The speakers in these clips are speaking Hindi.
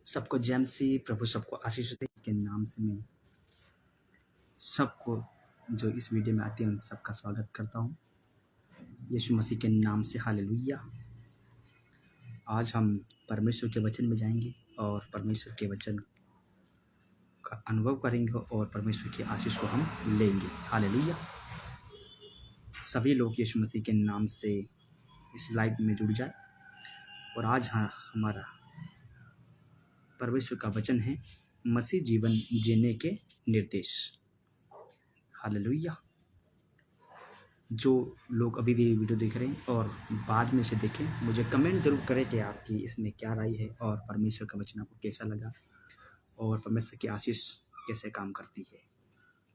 सबको जय मसीह प्रभु सबको आशीष दे के नाम से मैं सबको जो इस वीडियो में आते हैं उन सबका स्वागत करता हूँ यीशु मसीह के नाम से हालेलुया। आज हम परमेश्वर के वचन में जाएंगे और परमेश्वर के वचन का अनुभव करेंगे और परमेश्वर की आशीष को हम लेंगे हालेलुया। सभी लोग यीशु मसीह के नाम से इस लाइव में जुड़ जाए और आज हमारा परमेश्वर का वचन है मसीह जीवन जीने के निर्देश हालेलुया। जो लोग अभी भी वीडियो देख रहे हैं और बाद में से देखें, मुझे कमेंट जरूर करें कि आपकी इसमें क्या राय है और परमेश्वर का वचन आपको कैसा लगा और परमेश्वर की आशीष कैसे काम करती है,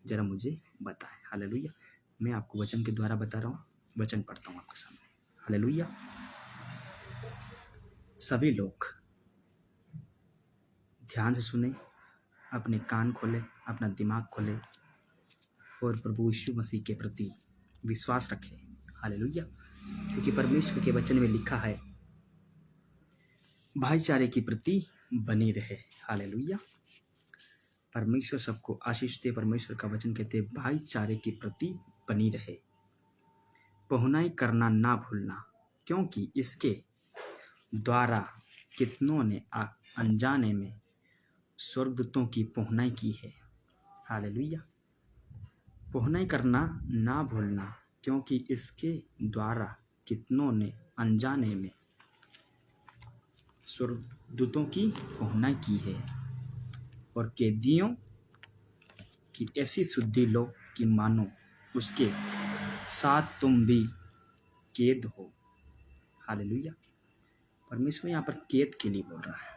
ज़रा मुझे बताएं हालेलुया। मैं आपको वचन के द्वारा बता रहा हूँ, वचन पढ़ता हूँ आपके सामने हालेलुया। सभी लोग ध्यान से सुने, अपने कान खोले, अपना दिमाग खोले और प्रभु यीशु मसीह के प्रति विश्वास रखें हालेलुया। क्योंकि परमेश्वर के वचन में लिखा है भाईचारे की प्रति बनी रहे हालेलुया। परमेश्वर सबको आशीष दे। परमेश्वर का वचन कहते हैं भाईचारे की प्रति बनी रहे, पहुनाई करना ना भूलना, क्योंकि इसके द्वारा कितनों ने अनजाने में स्वर्गदूतों की पहुनाई की है हालेलुया। पहुनाई करना ना भूलना, क्योंकि इसके द्वारा कितनों ने अनजाने में स्वर्गदूतों की पहुनाई की है। और कैदियों की ऐसी शुद्धि लो कि मानो उसके साथ तुम भी कैद हो हालेलुया। परमेश्वर यहाँ पर कैद के लिए बोल रहा है।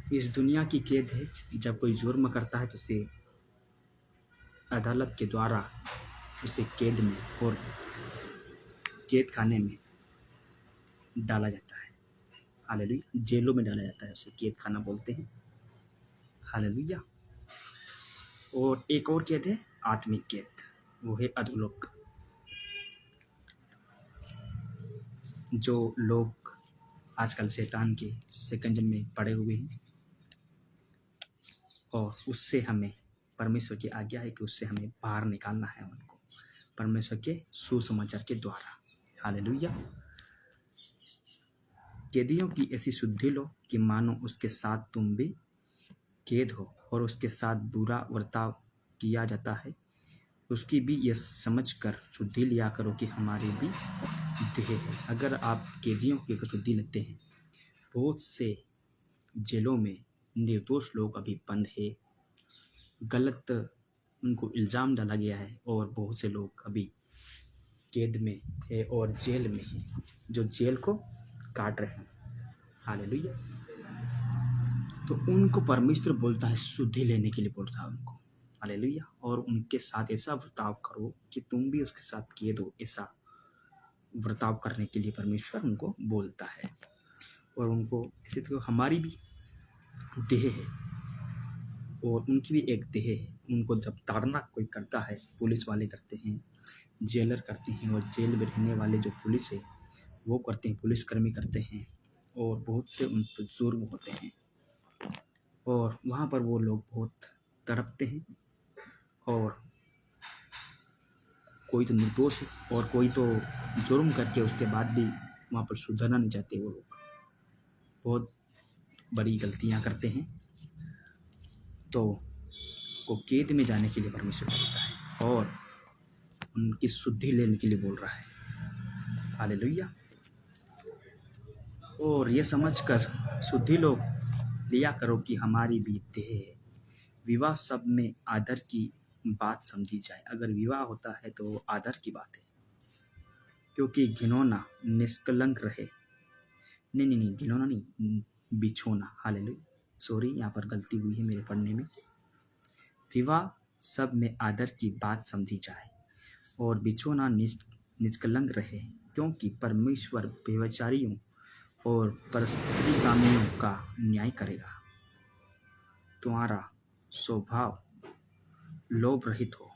इस दुनिया की कैद है, जब कोई जुर्म करता है तो उसे अदालत के द्वारा उसे कैद में और कैद खाने में डाला जाता है हालेलुया। जेलों में डाला जाता है, उसे कैद खाना बोलते हैं हालेलुया। और एक और कैद है आत्मिक कैद, वो है अधोलोक। जो लोग आजकल शैतान के शिकंजे में पड़े हुए हैं और उससे हमें परमेश्वर की आज्ञा है कि उससे हमें बाहर निकालना है उनको परमेश्वर के सुसमाचार के द्वारा हालेलुया। कैदियों की ऐसी शुद्धि लो कि मानो उसके साथ तुम भी कैद हो और उसके साथ बुरा बर्ताव किया जाता है, उसकी भी ये समझ कर शुद्धि लिया करो कि हमारी भी देह है। अगर आप कैदियों की शुद्धि लेते हैं, बहुत से जेलों में निर्दोष लोग अभी बंद है, गलत उनको इल्ज़ाम डाला गया है और बहुत से लोग अभी कैद में है और जेल में है, जो जेल को काट रहे हैं हालेलुया। तो उनको परमेश्वर बोलता है शुद्धि लेने के लिए बोलता है उनको हालेलुया। और उनके साथ ऐसा बर्ताव करो कि तुम भी उसके साथ कैद हो, ऐसा बर्ताव करने के लिए परमेश्वर उनको बोलता है। और उनको इसी तरह हमारी भी देह है और उनकी भी एक देह है। उनको जब ताड़ना कोई करता है, पुलिस वाले करते हैं, जेलर करते हैं, और जेल में रहने वाले जो पुलिस है वो करते हैं, पुलिसकर्मी करते हैं, और बहुत से उन पर जुर्म होते हैं और वहाँ पर वो लोग बहुत तड़पते हैं। और कोई तो निर्दोष है और कोई तो जुर्म करके उसके बाद भी वहाँ पर सुधरना नहीं चाहते। वो लोग बहुत बड़ी गलतियाँ करते हैं, तो वो कैद में जाने के लिए परमेश्वर बोलता है और उनकी शुद्धि लेने के लिए बोल रहा है हालेलुया। और ये समझकर शुद्धि लो लिया करो कि हमारी भी देह है। विवाह सब में आदर की बात समझी जाए। अगर विवाह होता है तो आदर की बात है, क्योंकि घिनौना निष्कलंक रहे। नहीं, घिनौना नहीं, बिछोना हालेलुया। सॉरी, यहाँ पर गलती हुई है मेरे पढ़ने में। विवाह सब में आदर की बात समझी जाए और बिछोना निष्कलंक रहे, क्योंकि परमेश्वर व्यभिचारियों और परस्त्रीगामियों का न्याय करेगा। तुम्हारा स्वभाव लोभ रहित हो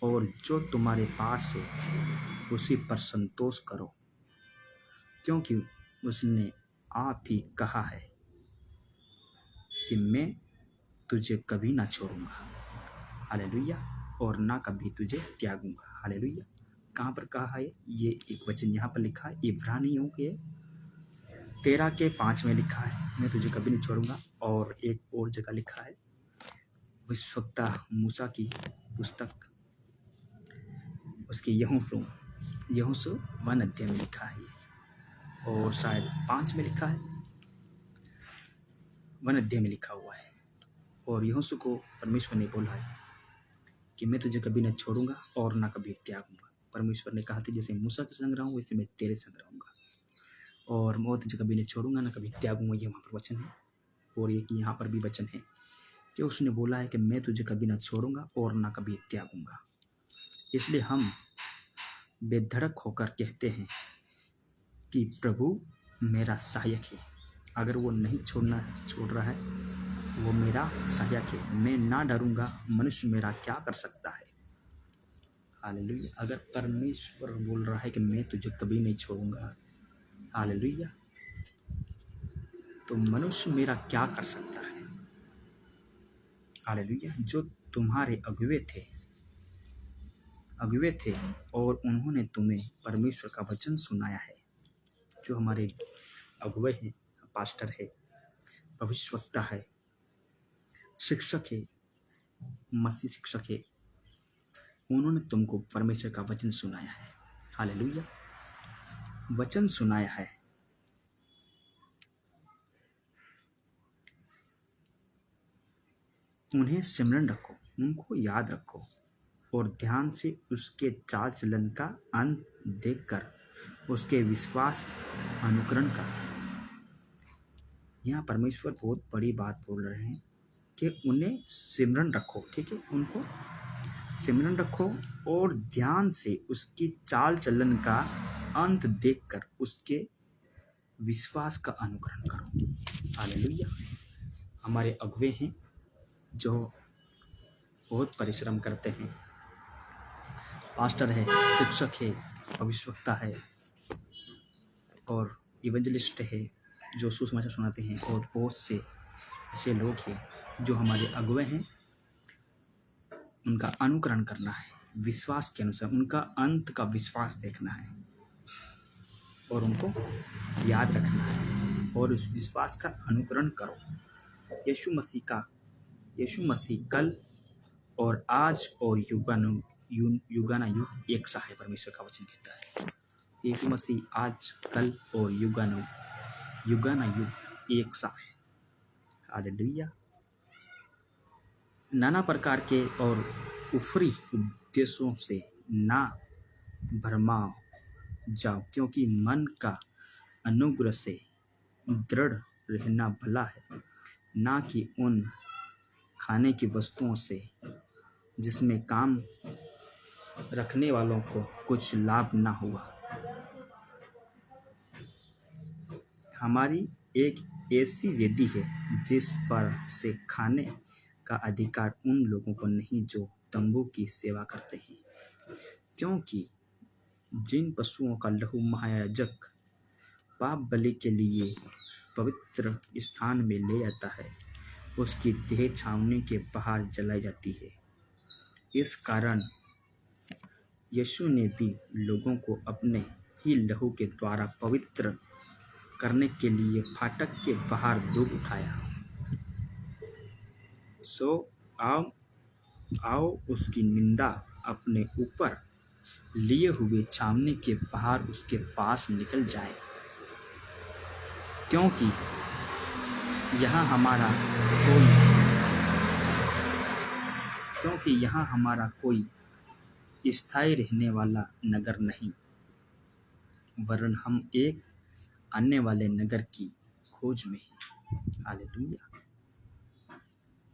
और जो तुम्हारे पास है उसी पर संतोष करो, क्योंकि उसने आप ही कहा है कि मैं तुझे कभी ना छोड़ूंगा, हालेलुया, और ना कभी तुझे त्यागूंगा, हालेलुया। कहाँ पर कहा है ये? एक वचन यहाँ पर लिखा है, इब्रानियों के 13:5 में लिखा है, मैं तुझे कभी नहीं छोड़ूंगा। और एक और जगह लिखा है, भविष्यवक्ता मूसा की पुस्तक उसके यहोशू 1 अध्याय में लिखा है ये, और शायद 5 में लिखा है, 1 अध्याय में लिखा हुआ है। और यहोशू को परमेश्वर ने बोला है कि मैं तुझे कभी न छोड़ूंगा और ना कभी त्यागूंगा। परमेश्वर ने कहा था जैसे मूसा के संग रहूँ वैसे मैं तेरे संग रहूंगा, और मैं तुझे कभी नहीं छोड़ूंगा ना कभी त्यागूंगा। ये वहाँ पर वचन है। और एक यहाँ पर भी वचन है कि उसने बोला है कि मैं तुझे कभी ना छोड़ूंगा और ना कभी त्यागूंगा। इसलिए हम बेधड़क होकर कहते हैं कि प्रभु मेरा सहायक है। अगर वो नहीं छोड़ रहा है, वो मेरा सहायक है, मैं ना डरूंगा, मनुष्य मेरा क्या कर सकता है, हालेलुया। अगर परमेश्वर बोल रहा है कि मैं तुझे कभी नहीं छोड़ूंगा, हालेलुया, तो मनुष्य मेरा क्या कर सकता है, हालेलुया। जो तुम्हारे अगुवे थे और उन्होंने तुम्हें परमेश्वर का वचन सुनाया है। जो हमारे अगुवे हैं, पास्टर है, भविष्यवक्ता है, शिक्षक है, मसीह शिक्षक है, उन्होंने तुमको परमेश्वर का वचन सुनाया है, हालेलुया, वचन सुनाया है। उन्हें सिमरन रखो, उनको याद रखो और ध्यान से उसके चाल चलन का अंत देखकर उसके विश्वास अनुकरण करो। यहाँ परमेश्वर बहुत बड़ी बात बोल रहे हैं कि उन्हें सिमरन रखो, ठीक है, उनको सिमरन रखो और ध्यान से उसकी चाल चलन का अंत देखकर उसके विश्वास का अनुकरण करो, हालेलुया। हमारे अगुवे हैं जो बहुत परिश्रम करते हैं, पास्टर है, शिक्षक है, भविष्यवक्ता है और इवेंजलिस्ट है जो सुसमाचार सुनाते हैं, और बहुत से ऐसे लोग हैं जो हमारे अगुवे हैं। उनका अनुकरण करना है, विश्वास के अनुसार उनका अंत का विश्वास देखना है और उनको याद रखना है और उस विश्वास का अनुकरण करो। यीशु मसीह कल और आज और युगानुयुग एक सा है, परमेश्वर का वचन कहता है। यीशु मसीह आज कल और युगानुयुग एक सा है, हालेलुया। नाना प्रकार के और ऊपरी उद्देश्यों से ना भरमा जाओ, क्योंकि मन का अनुग्रह से दृढ़ रहना भला है, ना कि उन खाने की वस्तुओं से जिसमें काम रखने वालों को कुछ लाभ ना हुआ। हमारी एक ऐसी वेदी है जिस पर से खाने का अधिकार उन लोगों को नहीं जो तंबू की सेवा करते हैं, क्योंकि जिन पशुओं का लहू महायाजक पाप बलि के लिए पवित्र स्थान में ले जाता है, उसकी देह छावनी के बाहर जलाई जाती है। इस कारण यीशु ने भी लोगों को अपने ही लहू के द्वारा पवित्र करने के लिए फाटक के बाहर धूप उठाया। सो आओ उसकी निंदा अपने ऊपर लिए हुए छावनी के बाहर उसके पास निकल जाए, क्योंकि यहाँ हमारा कोई स्थायी रहने वाला नगर नहीं, वरन हम एक आने वाले नगर की खोज में हैं, हालेलुया।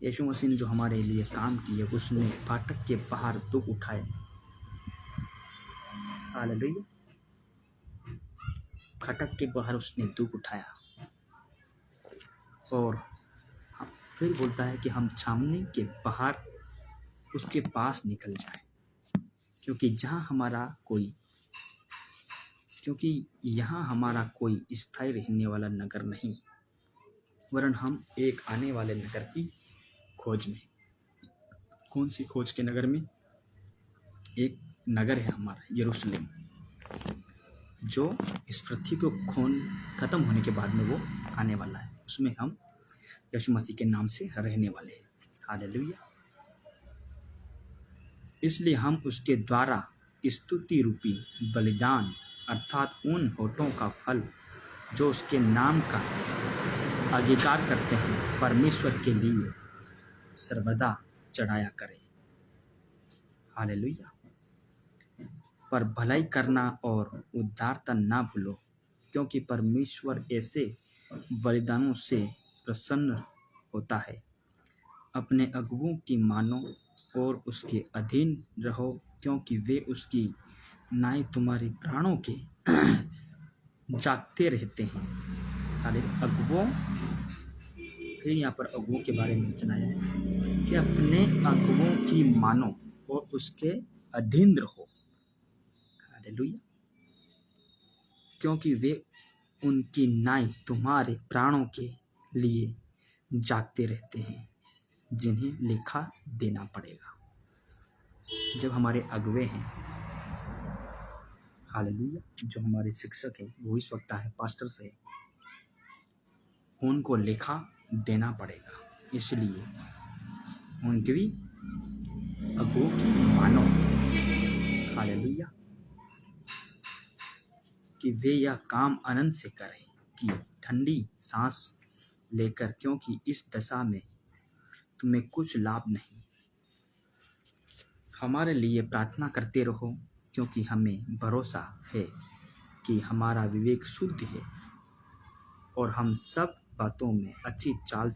यीशु मसीह ने जो हमारे लिए काम किया, उसने फाटक के बाहर दुख उठाए, हालेलुया। फाटक के बाहर उसने दुख उठाया और फिर बोलता है कि हम छावनी के बाहर उसके पास निकल जाएं, क्योंकि यहाँ हमारा कोई स्थायी रहने वाला नगर नहीं, वरन हम एक आने वाले नगर की खोज में। कौन सी खोज के नगर में? एक नगर है हमारा यरूशलेम, जो इस पृथ्वी को खून खत्म होने के बाद में वो आने वाला है। उसमें हम यीशु मसीह के नाम से रहने वाले हैं। हालेलुया। इसलिए हम उसके द्वारा स्तुति रूपी बलिदान अर्थात उन होठों का फल जो उसके नाम का अंगीकार करते हैं परमेश्वर के लिए सर्वदा चढ़ाया करें। हालेलुया। पर भलाई करना और उदारता ना भूलो, क्योंकि परमेश्वर ऐसे बलिदानों से प्रसन्न होता है। अपने अगुओं की मानो और उसके अधीन रहो, क्योंकि वे उसकी नाई तुम्हारे प्राणों के जागते रहते हैं। हालेलुया। अगुओं, फिर यहाँ पर अगुओं के बारे में सुनाया है कि अपने अगुओं की मानो और उसके अधीन रहो। हालेलुया। क्योंकि वे उनकी नाई तुम्हारे प्राणों के लिए जागते रहते हैं, जिन्हें लेखा देना पड़ेगा। जब हमारे अगुवे हैं, हालेलुया, जो हमारे शिक्षक हैं, भविष्यवक्ता है, पास्टर्स है, उनको लेखा देना पड़ेगा। इसलिए उनकी अगुओं की मानो। हालेलुया। कि वे यह काम आनंद से करें कि ठंडी सांस लेकर, क्योंकि इस दशा में तुम्हें कुछ लाभ नहीं। हमारे लिए प्रार्थना करते रहो, क्योंकि हमें भरोसा है कि हमारा विवेक शुद्ध है और हम सब बातों में अच्छी चाल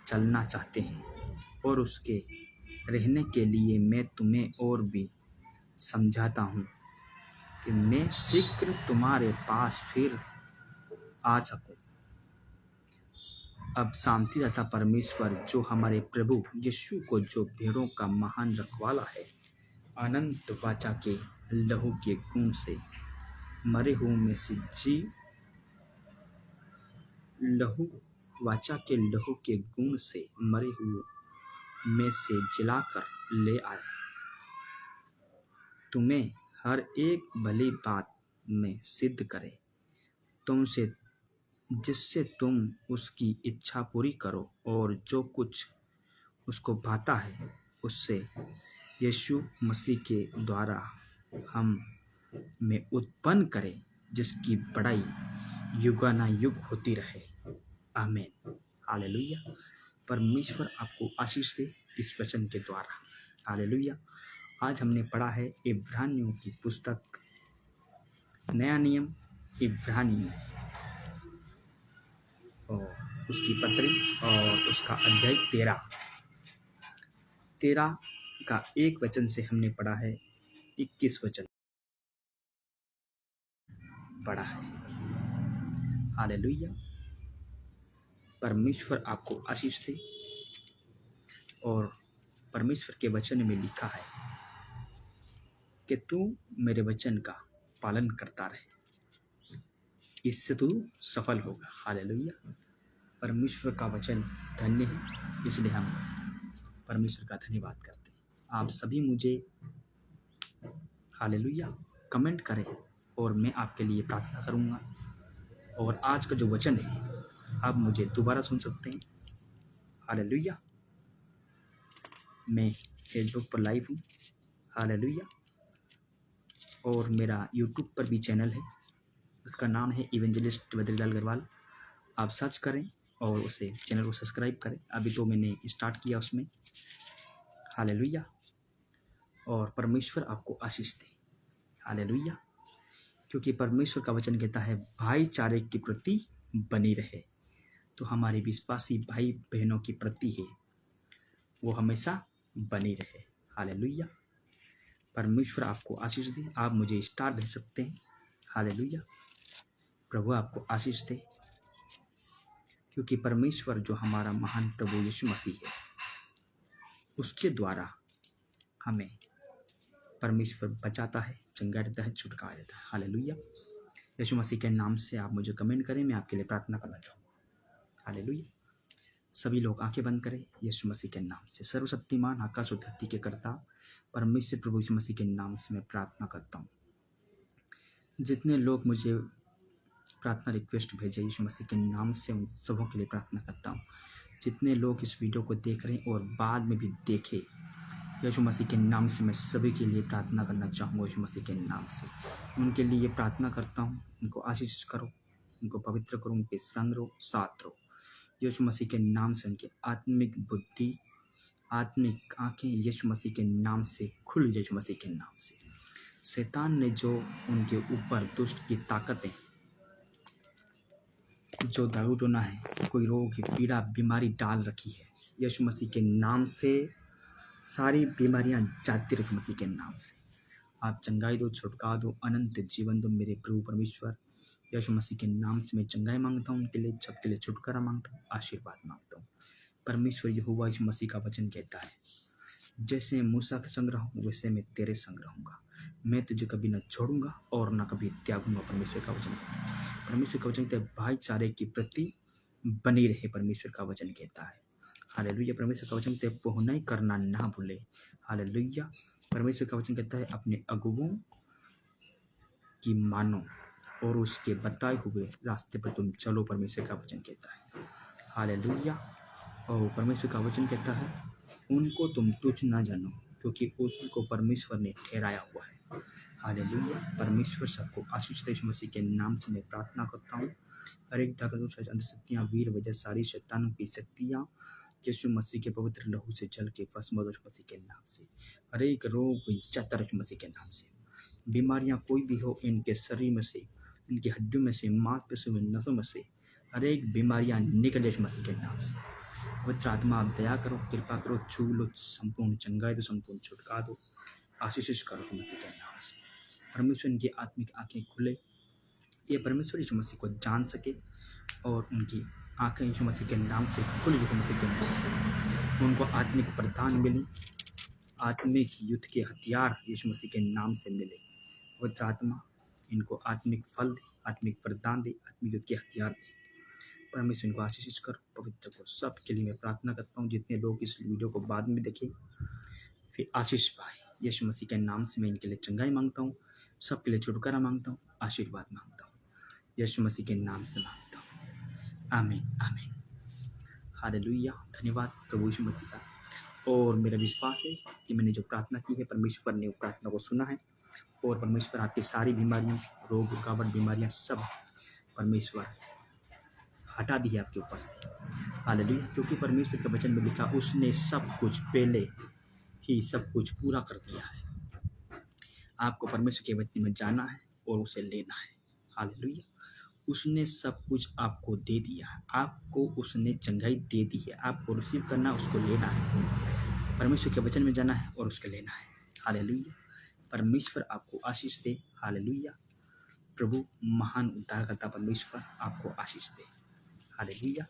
चलना चाहते हैं। और उसके रहने के लिए मैं तुम्हें और भी समझाता हूँ कि मैं शीघ्र तुम्हारे पास फिर आ सकूं। अब शांति तथा परमेश्वर जो हमारे प्रभु यीशु को, जो भेड़ों का महान रखवाला है, अनंत वाचा के लहू के गुण से मरे हुओं में से लहू के गुण से मरे हुओं में से जिलाकर ले आया, तुम्हें हर एक भली बात में सिद्ध करे, तुमसे जिससे तुम उसकी इच्छा पूरी करो और जो कुछ उसको भाता है उससे यीशु मसीह के द्वारा हम में उत्पन्न करे, जिसकी बड़ाई युगानुयुग होती रहे। आमीन। हालेलुया। परमेश्वर आपको आशीष दे इस वचन के द्वारा। हालेलुया। आज हमने पढ़ा है इब्रानियों की पुस्तक, नया नियम, इब्रानियों और उसकी पत्री और उसका अध्याय 13 का 1 वचन से हमने पढ़ा है 21 वचन पढ़ा है। हालेलुया। परमेश्वर आपको आशीष दे। और परमेश्वर के वचन में लिखा है कि तू मेरे वचन का पालन करता रहे, इससे तू सफल होगा। हालेलुया। परमेश्वर का वचन धन्य है, इसलिए हम परमेश्वर का धन्यवाद करते हैं। आप सभी मुझे हालेलुया कमेंट करें और मैं आपके लिए प्रार्थना करूंगा। और आज का जो वचन है आप मुझे दोबारा सुन सकते हैं। हालेलुया। मैं फेसबुक पर लाइव हूँ। हालेलुया। और मेरा यूट्यूब पर भी चैनल है, उसका नाम है इवेंजलिस्ट बद्रीलाल अग्रवाल। आप सर्च करें और उसे चैनल को सब्सक्राइब करें। अभी तो मैंने स्टार्ट किया उसमें। हालेलुया। और परमेश्वर आपको आशीष दे। हालेलुया। क्योंकि परमेश्वर का वचन कहता है भाईचारे की प्रति बनी रहे। तो हमारे विश्वासी भाई बहनों की प्रति है वो हमेशा बनी रहे। हालेलुया। परमेश्वर आपको आशीष दे। आप मुझे स्टार दे सकते हैं। हालेलुया। प्रभु आपको आशीष दे, क्योंकि परमेश्वर जो हमारा महान प्रभु यीशु मसीह है, उसके द्वारा हमें परमेश्वर बचाता है, चंगा देता है, छुटकारा देता है। हालेलुया। यीशु मसीह के नाम से आप मुझे कमेंट करें, मैं आपके लिए प्रार्थना करना चाहूँगा। हालेलुया। सभी लोग आंखें बंद करें। यीशु मसीह के नाम से, सर्वशक्तिमान आकाश और धरती के कर्ता परमेश्वर प्रभु यीशु मसीह के नाम से मैं प्रार्थना करता हूँ। जितने लोग मुझे प्रार्थना रिक्वेस्ट भेजे यीशु मसीह के नाम से, उन सबों के लिए प्रार्थना करता हूँ। जितने लोग इस वीडियो को देख रहे हैं और बाद में भी देखे, यीशु मसीह के नाम से मैं सभी के लिए प्रार्थना करना चाहूँगा। यीशु मसीह के नाम से उनके लिए प्रार्थना करता हूँ। उनको आशीष करो, उनको पवित्र करो, उनके संग रहो, साथ रहो। यीशु मसीह के नाम से उनकी आत्मिक बुद्धि, आत्मिक आंखें यीशु मसीह के नाम से खुल। यीशु मसीह के नाम से शैतान ने जो उनके ऊपर दुष्ट की ताकतें, जो दारू टोना है, कोई रोग, पीड़ा, बीमारी डाल रखी है, यीशु मसीह के नाम से सारी बीमारियां जाती रही। मसीह के नाम से आप चंगाई दो, छुटकारा दो, अनंत जीवन दो मेरे प्रभु परमेश्वर। यीशु मसीह के नाम से मैं चंगाई मांगता हूँ, उनके लिए, सबके लिए छुटकारा मांगता हूँ, आशीर्वाद मांगता हूँ। परमेश्वर यहोवा यीशु मसीह का वचन कहता है, जैसे मूसा के संग रहूँ वैसे मैं तेरे संग रहूँगा, मैं तुझे कभी न छोड़ूंगा और न कभी त्यागूंगा। परमेश्वर का वचन कहता है। परमेश्वर का वचन कहता है, भाईचारे की प्रति बनी रहे। परमेश्वर का वचन कहता है। हालेलुया। परमेश्वर का वचन कहता है, पुण्य करना ना भूले। हालेलुया। परमेश्वर का वचन कहता है, अपने अगुओं की मानो और उसके बताए हुए रास्ते पर तुम चलो। परमेश्वर का वचन कहता है। हालेलुया। और परमेश्वर का वचन कहता है, उनको तुम तुच्छ ना जानो, क्योंकि उसको परमेश्वर ने ठहराया हुआ है। हालेलुया। परमेश्वर सबको आशीष दे। यीशु मसीह के नाम से मैं प्रार्थना करता हूँ। हर एक ताकत, अंधशक्तियाँ, वीर वजह, सारी शैतानों की शक्तियाँ यीशु मसीह के पवित्र लहू से जल के भस्म हो यीशु मसीह के नाम से। हर एक रोग जाता यीशु मसीह के नाम से। बीमारियाँ कोई भी हो, इनके शरीर में से, इनकी हड्डियों में से, मांसपेशियों में, नसों में से हर एक बीमारियाँ निकल यीशु मसीह के नाम से। पवित्र आत्मा आप दया करो, कृपा करो, छू लो, संपूर्ण चंगाई दो, संपूर्ण छुटका दो, आशीष करो यीशु मसीह के नाम से। परमेश्वर इनकी आत्मिक आंखें खुले, ये परमेश्वर यीशु मसीह को जान सके और उनकी आंखें यीशु मसीह के नाम से खुले। यीशु मसीह के नाम से उनको आत्मिक वरदान मिले, आत्मिक युद्ध के हथियार यीशु मसीह के नाम से मिले। पवित्र आत्मा इनको आत्मिक फल दे, आत्मिक वरदान दे, आत्मिक युद्ध के हथियार दे। परमेश्वर इनको आशीष करो, पवित्र को सब के लिए मैं प्रार्थना करता हूँ। जितने लोग इस वीडियो को बाद में देखें फिर आशीष पाए, यीशु मसीह के नाम से मैं इनके लिए चंगाई मांगता हूँ, सबके लिए छुटकारा मांगता हूँ, आशीर्वाद मांगता हूँ, यीशु मसीह के नाम से मांगता हूँ। आमीन, आमीन। हालेलुया। धन्यवाद प्रभु यीशु मसीह का। और मेरा विश्वास है कि मैंने जो प्रार्थना की है, परमेश्वर ने वो प्रार्थना को सुना है और परमेश्वर आपकी सारी बीमारियों, रोग, रुकावट, बीमारियां सब परमेश्वर हटा दी है आपके ऊपर से। हालेलुया। क्योंकि परमेश्वर के वचन में लिखा, उसने सब कुछ पहले ही सब कुछ पूरा कर दिया है। आपको परमेश्वर के वचन में जाना है और उसे लेना है। हालेलुया। उसने सब कुछ आपको दे दिया है, आपको उसने चंगाई दे दी है, आपको रिसीव करना, उसको लेना है। परमेश्वर के वचन में जाना है और उसको लेना है। हालेलुया। परमेश्वर आपको आशीष दे। हालेलुया। प्रभु महान उद्धारकर्ता परमेश्वर आपको आशीष दे। हालेलुया।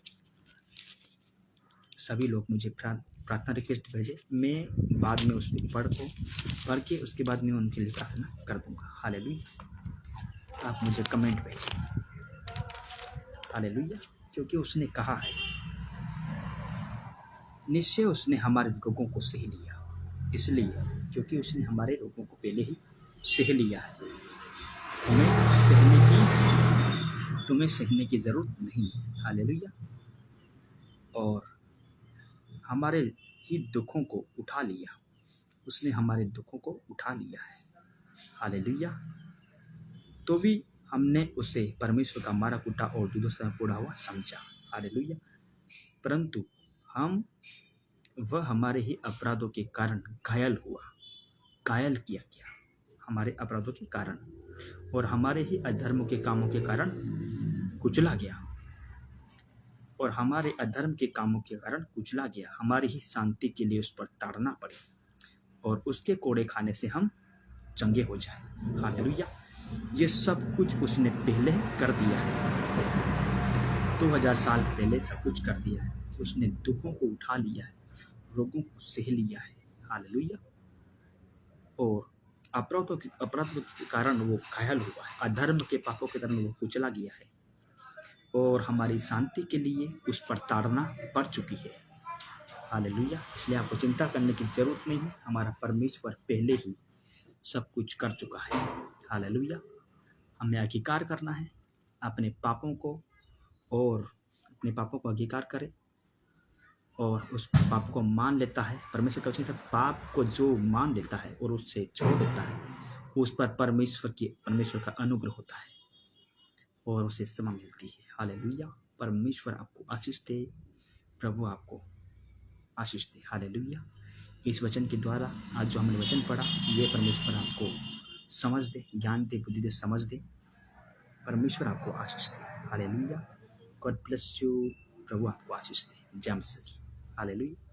सभी लोग मुझे प्रार्थना रिक्वेस्ट भेजे, मैं बाद में उसको पढ़ के उसके बाद में उनके लिए प्रार्थना कर दूंगा। हालेलुया। आप मुझे कमेंट भेजें। हालेलुया। क्योंकि उसने कहा है, निश्चय उसने हमारे रोगों को सह लिया। इसलिए क्योंकि उसने हमारे रोगों को पहले ही सह लिया है, तुम्हें सहने की जरूरत नहीं। हालेलुया। और हमारे ही दुखों को उठा लिया, उसने हमारे दुखों को उठा लिया है। हालेलुया। तो भी हमने उसे परमेश्वर का मारा कूटा और दूधों से पूरा हुआ समझा। हालेलुया। परंतु वह हमारे ही अपराधों के कारण घायल किया गया, हमारे अपराधों के कारण, और हमारे ही अधर्म के कामों के कारण कुचला गया, और हमारे अधर्म के कामों के कारण कुचला गया। हमारी ही शांति के लिए उस पर ताड़ना पड़े और उसके कोड़े खाने से हम चंगे हो जाए। हालेलुया। ये सब कुछ उसने पहले कर दिया है, 2000 साल पहले सब कुछ कर दिया है। उसने दुखों को उठा लिया है, रोगों को सह लिया है। हालेलुया। और अपराधों के कारण वो घायल हुआ है, अधर्म के पापों के कारण वो कुचला गया है और हमारी शांति के लिए उस पर ताड़ना पड़ चुकी है। हालेलुया। इसलिए आपको चिंता करने की जरूरत नहीं है, हमारा परमेश्वर पहले ही सब कुछ कर चुका है। हालेलुया। हमें अंगीकार करना है अपने पापों को, और अपने पापों को अंगीकार करें और उस पाप को मान लेता है। परमेश्वर का वचन है, पाप को जो मान लेता है और उससे छोड़ देता है, उस पर परमेश्वर का अनुग्रह होता है और उसे क्षमा मिलती है। हालेलुया। परमेश्वर आपको आशीष दे, प्रभु आपको आशीष दे। हालेलुया। इस वचन के द्वारा आज जो हमने वचन पढ़ा, ये परमेश्वर आपको समझ दे, ज्ञान दे, बुद्धि दे, समझ दे। परमेश्वर आपको आशीष दे। हालेलुया। God bless you. प्रभु आपको आशीष दे। जय मसीह की। हालेलुया।